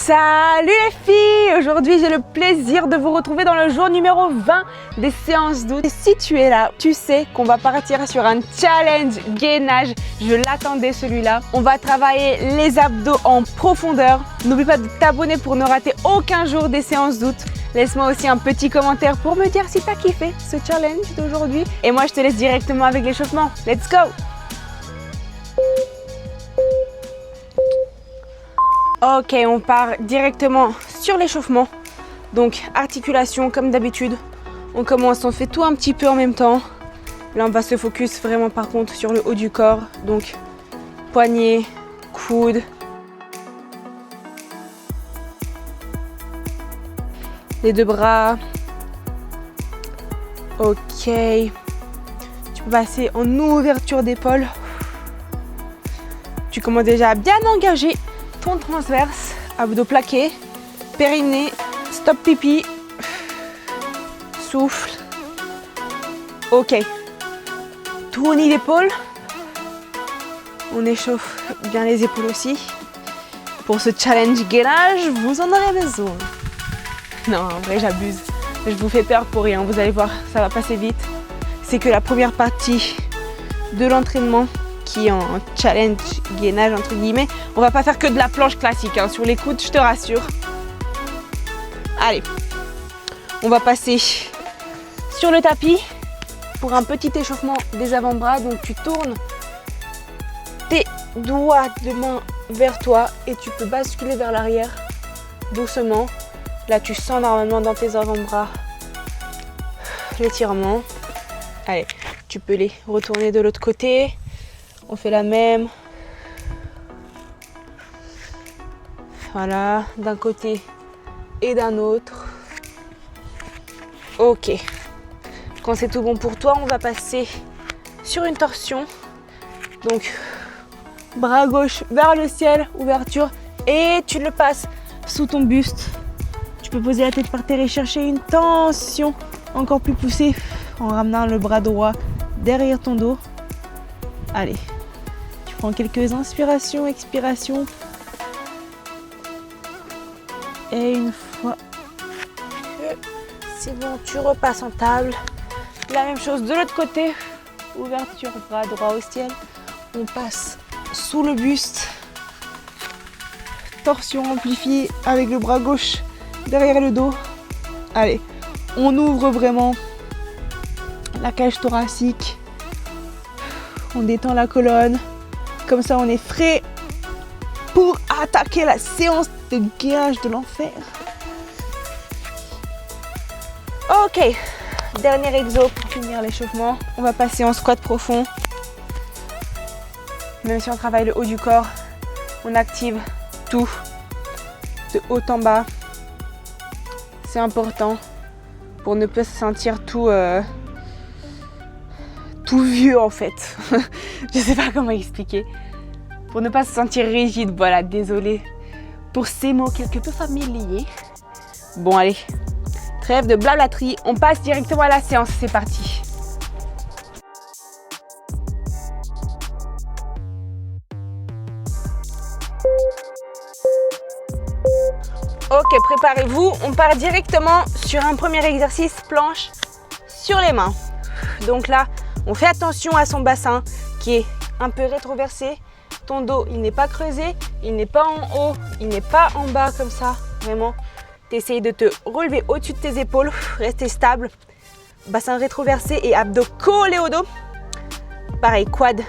Salut les filles! Aujourd'hui j'ai le plaisir de vous retrouver dans le jour numéro 20 des séances d'août. Et si tu es là, tu sais qu'on va partir sur un challenge gainage. Je l'attendais celui-là. On va travailler les abdos en profondeur. N'oublie pas de t'abonner pour ne rater aucun jour des séances d'août. Laisse-moi aussi un petit commentaire pour me dire si t'as kiffé ce challenge d'aujourd'hui. Et moi je te laisse directement avec l'échauffement. Let's go! Ok, on part directement sur l'échauffement. Donc, articulation comme d'habitude. On commence, on fait tout un petit peu en même temps. Là, on va se focus vraiment par contre sur le haut du corps. Donc, poignet, coude. Les deux bras. Ok. Tu peux passer en ouverture d'épaule. Tu commences déjà à bien engager ton transverse, abdos plaqués, périnée, stop pipi, souffle. Ok, tournis d'épaule. On échauffe bien les épaules aussi. Pour ce challenge gainage, vous en aurez besoin. Non, en vrai, j'abuse. Je vous fais peur pour rien. Vous allez voir, ça va passer vite. C'est que la première partie de l'entraînement qui est en challenge gainage entre guillemets. On va pas faire que de la planche classique hein, sur les coudes, je te rassure. Allez, on va passer sur le tapis pour un petit échauffement des avant-bras. Donc tu tournes tes doigts de main vers toi et tu peux basculer vers l'arrière doucement. Là tu sens normalement dans tes avant-bras l'étirement. Allez, tu peux les retourner de l'autre côté. On fait la même. Voilà, d'un côté et d'un autre. Ok. Quand c'est tout bon pour toi, on va passer sur une torsion. Donc, bras gauche vers le ciel, ouverture. Et tu le passes sous ton buste. Tu peux poser la tête par terre et chercher une tension encore plus poussée en ramenant le bras droit derrière ton dos. Allez. Prends quelques inspirations, expirations. Et une fois que c'est bon, tu repasses en table. La même chose de l'autre côté. Ouverture, bras droit au ciel. On passe sous le buste. Torsion amplifiée avec le bras gauche derrière le dos. Allez, on ouvre vraiment la cage thoracique. On détend la colonne. Comme ça, on est frais pour attaquer la séance de gainage de l'enfer. Ok, dernier exo pour finir l'échauffement. On va passer en squat profond. Même si on travaille le haut du corps, on active tout de haut en bas. C'est important pour ne pas se sentir tout vieux en fait. Je sais pas comment expliquer. Pour ne pas se sentir rigide, voilà, désolée pour ces mots quelque peu familiers. Bon allez, trêve de blablaterie, on passe directement à la séance, c'est parti. Ok, préparez-vous, on part directement sur un premier exercice planche sur les mains. Donc là, on fait attention à son bassin qui est un peu rétroversé. Ton dos, il n'est pas creusé, il n'est pas en haut, il n'est pas en bas comme ça. Vraiment, tu essayes de te relever au-dessus de tes épaules, rester stable. Bassin rétroversé et abdos collés au dos. Pareil, quad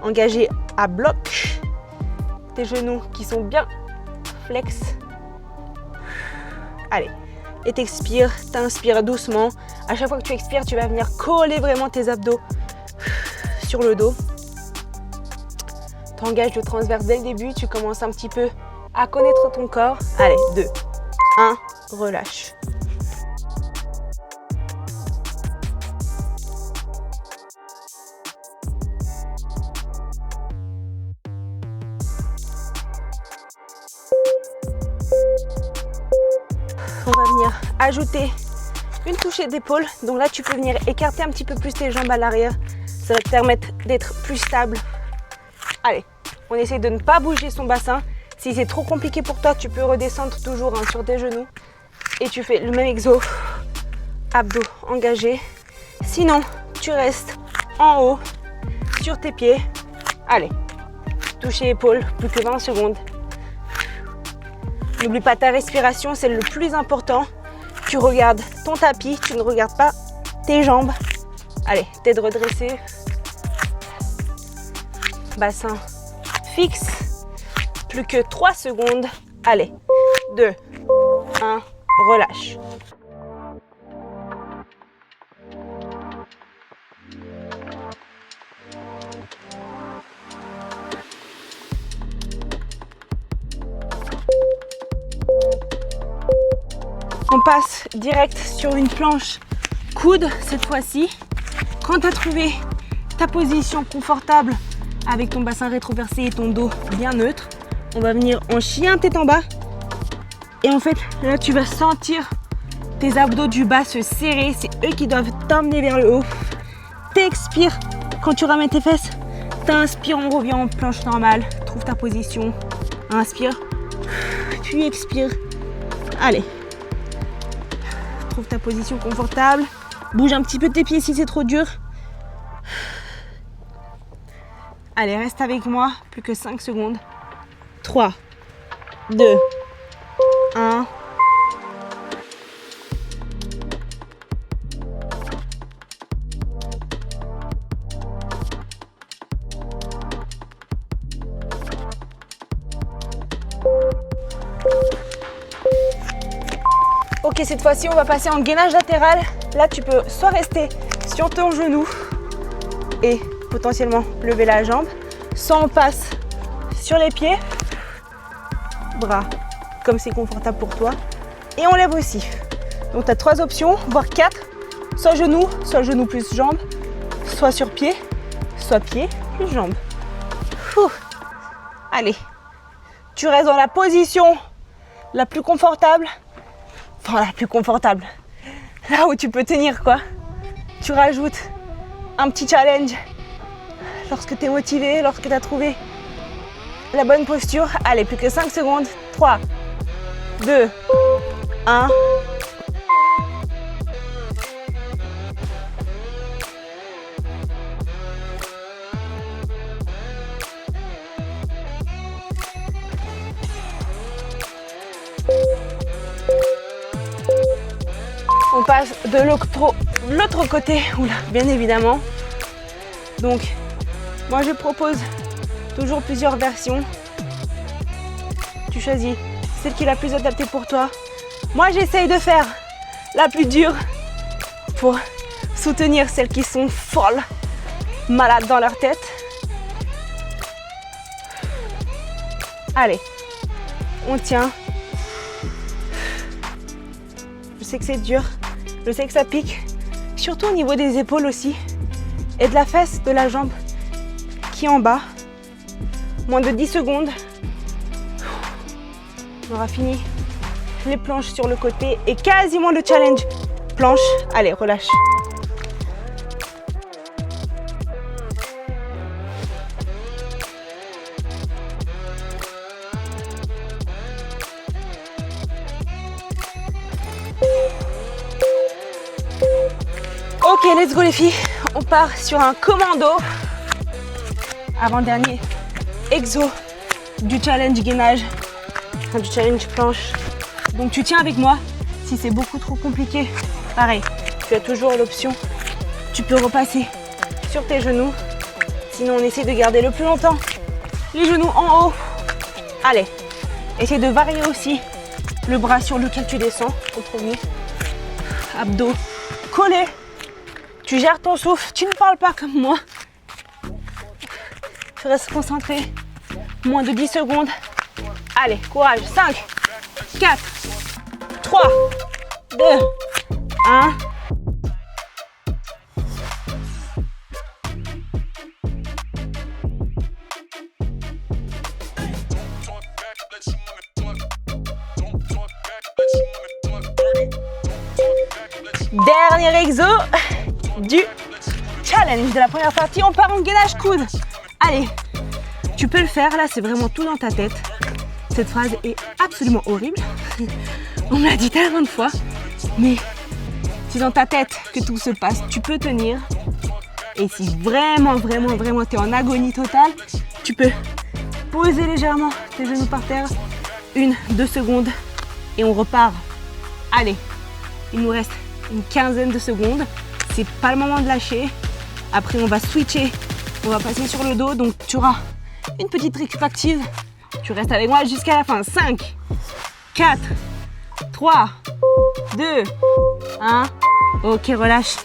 engagé à bloc. Tes genoux qui sont bien flex. Allez, et t'expires, t'inspires doucement. À chaque fois que tu expires, tu vas venir coller vraiment tes abdos sur le dos. Tu engages le transverse dès le début, tu commences un petit peu à connaître ton corps. Allez, 2, 1, relâche. On va venir ajouter une touchée d'épaule. Donc là, tu peux venir écarter un petit peu plus tes jambes à l'arrière. Ça va te permettre d'être plus stable. Allez, on essaie de ne pas bouger son bassin. Si c'est trop compliqué pour toi, tu peux redescendre toujours sur tes genoux et tu fais le même exo, abdos engagés. Sinon, tu restes en haut sur tes pieds. Allez, toucher épaule, plus que 20 secondes. N'oublie pas ta respiration, c'est le plus important. Tu regardes ton tapis, tu ne regardes pas tes jambes. Allez, tête redressée. Bassin fixe. Plus que 3 secondes. Allez, 2, 1, relâche. On passe direct sur une planche coude cette fois-ci. Quand tu as trouvé ta position confortable avec ton bassin rétroversé et ton dos bien neutre, on va venir en chien tête en bas. Et en fait, là tu vas sentir tes abdos du bas se serrer. C'est eux qui doivent t'emmener vers le haut. T'expires quand tu ramènes tes fesses. T'inspires, on revient en planche normale. Trouve ta position. Inspire. Tu expires. Allez. Trouve ta position confortable. Bouge un petit peu tes pieds si c'est trop dur. Allez, reste avec moi. Plus que 5 secondes. 3, 2, 1. Ok, cette fois-ci, on va passer en gainage latéral. Là, tu peux soit rester sur ton genou et potentiellement lever la jambe, soit on passe sur les pieds, bras comme c'est confortable pour toi, et on lève aussi. Donc, tu as 3 options, voire 4, soit genou plus jambe, soit sur pied, soit pied plus jambe. Allez, tu restes dans la position la plus confortable. Enfin, la plus confortable. Là où tu peux tenir, quoi. Tu rajoutes un petit challenge lorsque tu es motivé, lorsque tu as trouvé la bonne posture. Allez, plus que 5 secondes. 3, 2, 1. On passe de l'autre côté, oula, bien évidemment. Donc, moi je propose toujours plusieurs versions. Tu choisis celle qui est la plus adaptée pour toi. Moi j'essaye de faire la plus dure pour soutenir celles qui sont folles, malades dans leur tête. Allez, on tient. Je sais que c'est dur, je sais que ça pique, surtout au niveau des épaules aussi, et de la fesse, de la jambe qui est en bas. Moins de 10 secondes. On aura fini les planches sur le côté et quasiment le challenge planche. Allez, relâche. Ok, let's go les filles, on part sur un commando. Avant-dernier exo du challenge gainage, enfin, du challenge planche. Donc tu tiens avec moi. Si c'est beaucoup trop compliqué, pareil, tu as toujours l'option. Tu peux repasser sur tes genoux. Sinon on essaie de garder le plus longtemps les genoux en haut. Allez, essaie de varier aussi le bras sur lequel tu descends au premier. Abdos collés. Tu gères ton souffle, tu ne parles pas comme moi. Tu restes concentré. Moins de 10 secondes. Allez, courage. 5, 4, 3, 2, 1. Dernier exo du challenge de la première partie. On part en gainage coude. Allez, tu peux le faire. Là, c'est vraiment tout dans ta tête. Cette phrase est absolument horrible. On me l'a dit tellement de fois. Mais si dans ta tête que tout se passe, tu peux tenir. Et si vraiment tu es en agonie totale, tu peux poser légèrement tes genoux par terre. 1-2 secondes et on repart. Allez, il nous reste une quinzaine de secondes. C'est pas le moment de lâcher. Après, on va switcher. On va passer sur le dos. Donc, tu auras une petite récupérative. Tu restes avec moi jusqu'à la fin. 5, 4, 3, 2, 1. Ok, relâche.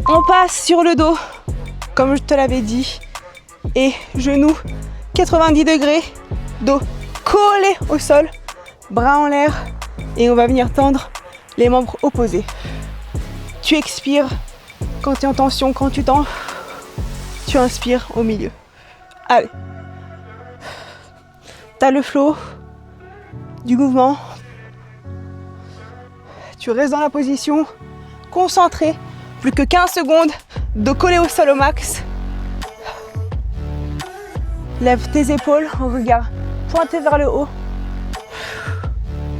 On passe sur le dos, comme je te l'avais dit, et genoux 90 degrés, dos collé au sol, bras en l'air, et on va venir tendre les membres opposés. Tu expires quand tu es en tension, quand tu tends, tu inspires au milieu. Allez, tu as le flow du mouvement, tu restes dans la position, concentré. Plus que 15 secondes, dos collé au sol au max. Lève tes épaules, regard pointé vers le haut.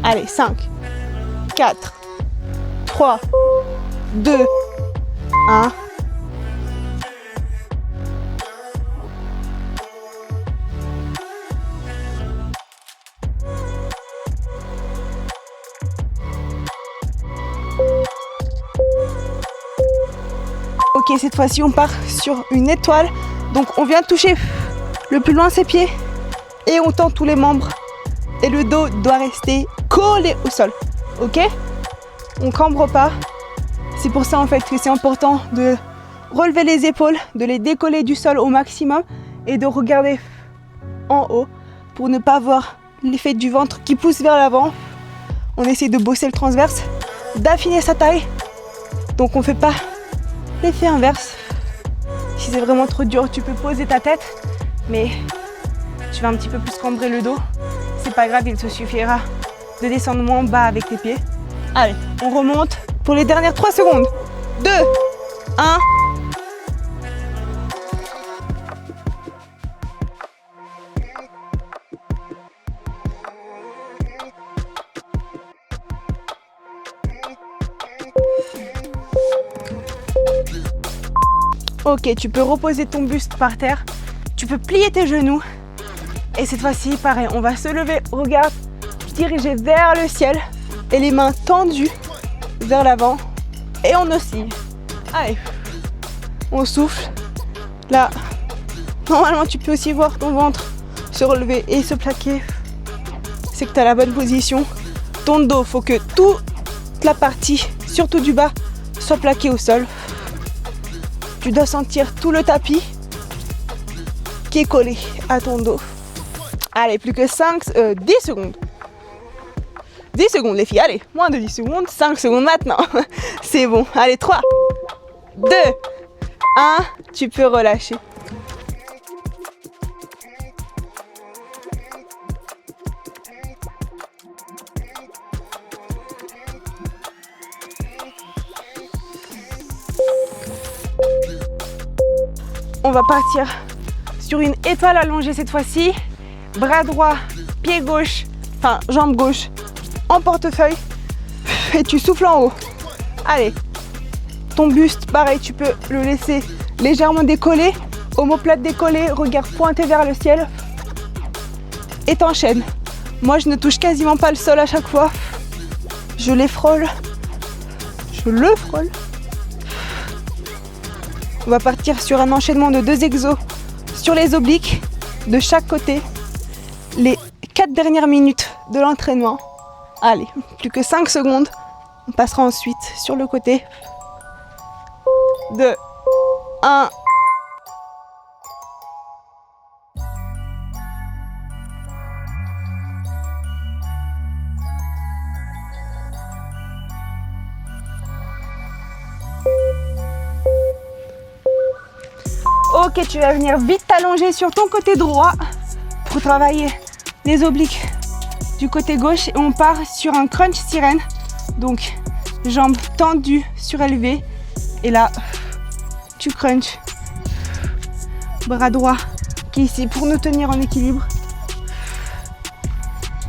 Allez, 5, 4, 3, 2, 1. Ok, cette fois-ci on part sur une étoile. Donc on vient toucher le plus loin ses pieds et on tend tous les membres. Et le dos doit rester collé au sol. Ok? On cambre pas. C'est pour ça en fait que c'est important de relever les épaules, de les décoller du sol au maximum et de regarder en haut pour ne pas avoir l'effet du ventre qui pousse vers l'avant. On essaie de bosser le transverse, d'affiner sa taille. Donc on fait pas l'effet inverse. Si c'est vraiment trop dur, tu peux poser ta tête, mais tu vas un petit peu plus cambrer le dos. C'est pas grave, il te suffira de descendre moins bas avec tes pieds. Allez, on remonte pour les dernières 3 secondes. 2, 1. Ok, tu peux reposer ton buste par terre. Tu peux plier tes genoux. Et cette fois-ci, pareil, on va se lever, regarde, diriger vers le ciel et les mains tendues vers l'avant. Et on oscille. Allez, on souffle. Là, normalement, tu peux aussi voir ton ventre se relever et se plaquer. C'est que tu as la bonne position. Ton dos, faut que toute la partie, surtout du bas, soit plaquée au sol. Tu dois sentir tout le tapis qui est collé à ton dos. Allez, plus que 10 secondes. 10 secondes les filles, allez, moins de 10 secondes, 5 secondes maintenant. C'est bon, allez, 3, 2, 1, tu peux relâcher. On va partir sur une étoile allongée cette fois-ci. Bras droit, pied gauche, enfin jambe gauche en portefeuille. Et tu souffles en haut. Allez, ton buste, pareil, tu peux le laisser légèrement décollé. Omoplate décollée, regard pointé vers le ciel. Et t'enchaînes. Moi, je ne touche quasiment pas le sol à chaque fois. Je les frôle. Je le frôle. On va partir sur un enchaînement de 2 exos sur les obliques de chaque côté. Les 4 dernières minutes de l'entraînement. Allez, plus que 5 secondes. On passera ensuite sur le côté. 2, 1. Ok, tu vas venir vite t'allonger sur ton côté droit pour travailler les obliques du côté gauche et on part sur un crunch sirène. Donc, jambes tendues, surélevées. Et là, tu crunches. Bras droit qui est ici pour nous tenir en équilibre.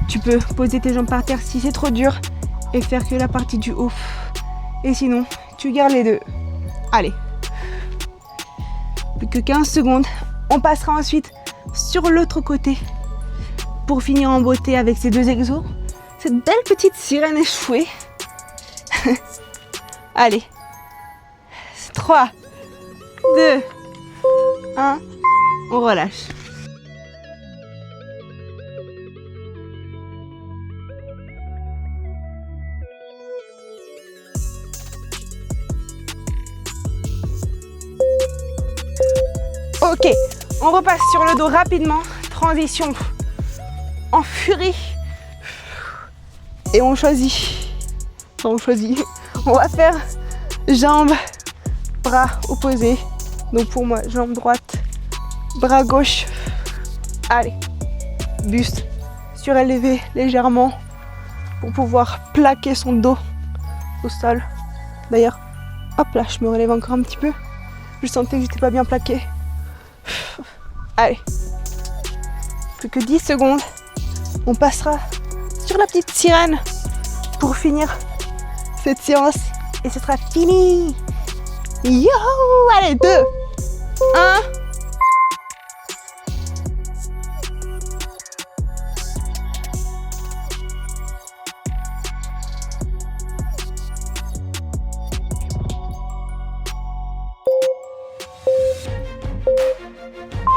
Tu peux poser tes jambes par terre si c'est trop dur et faire que la partie du haut. Et sinon, tu gardes les deux. Allez. Plus que 15 secondes. On passera ensuite sur l'autre côté pour finir en beauté avec ces deux exos. Cette belle petite sirène échouée. Allez. 3, 2, 1. On relâche. Ok, on repasse sur le dos rapidement. Transition en furie. Et on choisit. On va faire jambes, bras opposés. Donc pour moi, jambe droite, bras gauche. Allez, buste surélevé légèrement pour pouvoir plaquer son dos au sol. D'ailleurs, hop là, je me relève encore un petit peu. Je sentais que j'étais pas bien plaquée. Allez, plus que 10 secondes. On passera sur la petite sirène pour finir cette séance et ce sera fini. Yo, allez, 2, 1.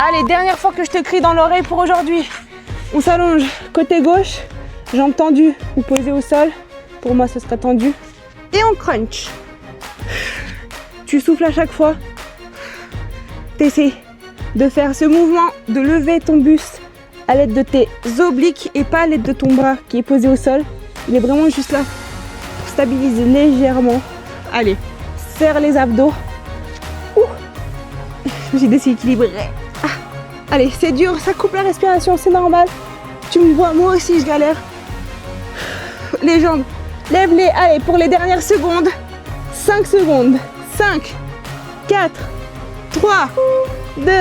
Allez, dernière fois que je te crie dans l'oreille pour aujourd'hui. On s'allonge côté gauche, jambes tendues ou posées au sol. Pour moi, ce sera tendu. Et on crunch. Tu souffles à chaque fois. Tu essaies de faire ce mouvement, de lever ton buste à l'aide de tes obliques et pas à l'aide de ton bras qui est posé au sol. Il est vraiment juste là pour stabiliser légèrement. Allez, serre les abdos. J'ai déséquilibré. Allez, c'est dur, ça coupe la respiration, c'est normal. Tu me vois, moi aussi je galère. Les jambes, lève-les. Allez, pour les dernières secondes. 5 secondes. 5, 4, 3, 2,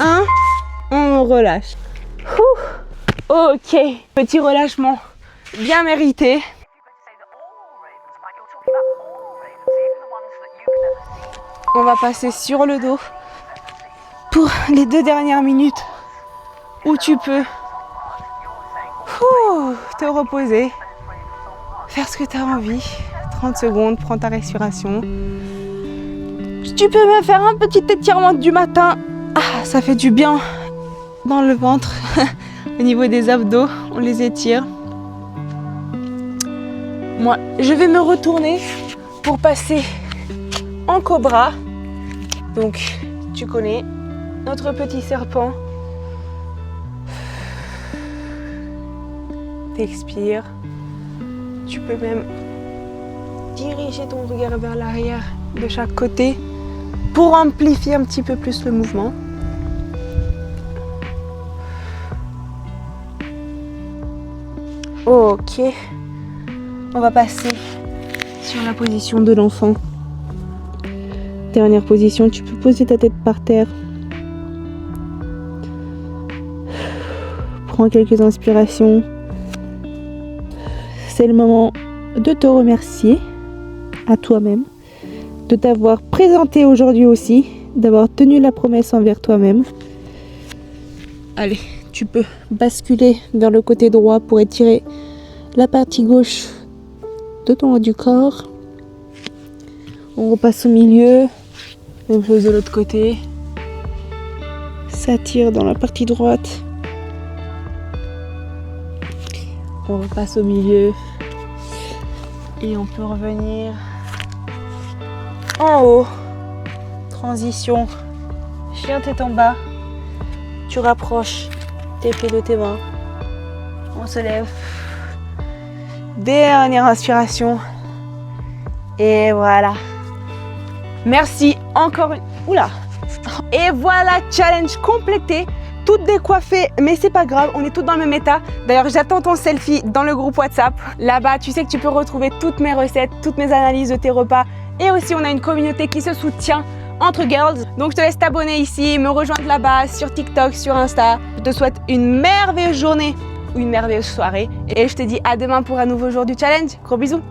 1. On relâche. Ok, petit relâchement bien mérité. On va passer sur le dos pour les 2 dernières minutes où tu peux te reposer, faire ce que tu as envie. 30 secondes, prends ta respiration. Tu peux même faire un petit étirement du matin. Ça fait du bien dans le ventre. Au niveau des abdos, on les étire. Moi, je vais me retourner pour passer en cobra. Donc, tu connais notre petit serpent. T'expires. Tu peux même diriger ton regard vers l'arrière de chaque côté pour amplifier un petit peu plus le mouvement. Ok. On va passer sur la position de l'enfant. Dernière position, tu peux poser ta tête par terre. Prends quelques inspirations. C'est le moment de te remercier à toi-même, de t'avoir présenté aujourd'hui aussi, d'avoir tenu la promesse envers toi-même. Allez, tu peux basculer vers le côté droit pour étirer la partie gauche de ton haut du corps. On repasse au milieu, même chose de l'autre côté. Ça tire dans la partie droite. On repasse au milieu et on peut revenir en haut. Transition, chien tête en bas. Tu rapproches tes pieds de tes mains. On se lève. Dernière inspiration. Et voilà. Merci encore une... Oula. Et voilà, challenge complété. toutes décoiffées, mais c'est pas grave, on est toutes dans le même état. D'ailleurs, j'attends ton selfie dans le groupe WhatsApp. Là-bas, tu sais que tu peux retrouver toutes mes recettes, toutes mes analyses de tes repas. Et aussi, on a une communauté qui se soutient entre girls. Donc, je te laisse t'abonner ici, me rejoindre là-bas, sur TikTok, sur Insta. Je te souhaite une merveilleuse journée ou une merveilleuse soirée. Et je te dis à demain pour un nouveau jour du challenge. Gros bisous!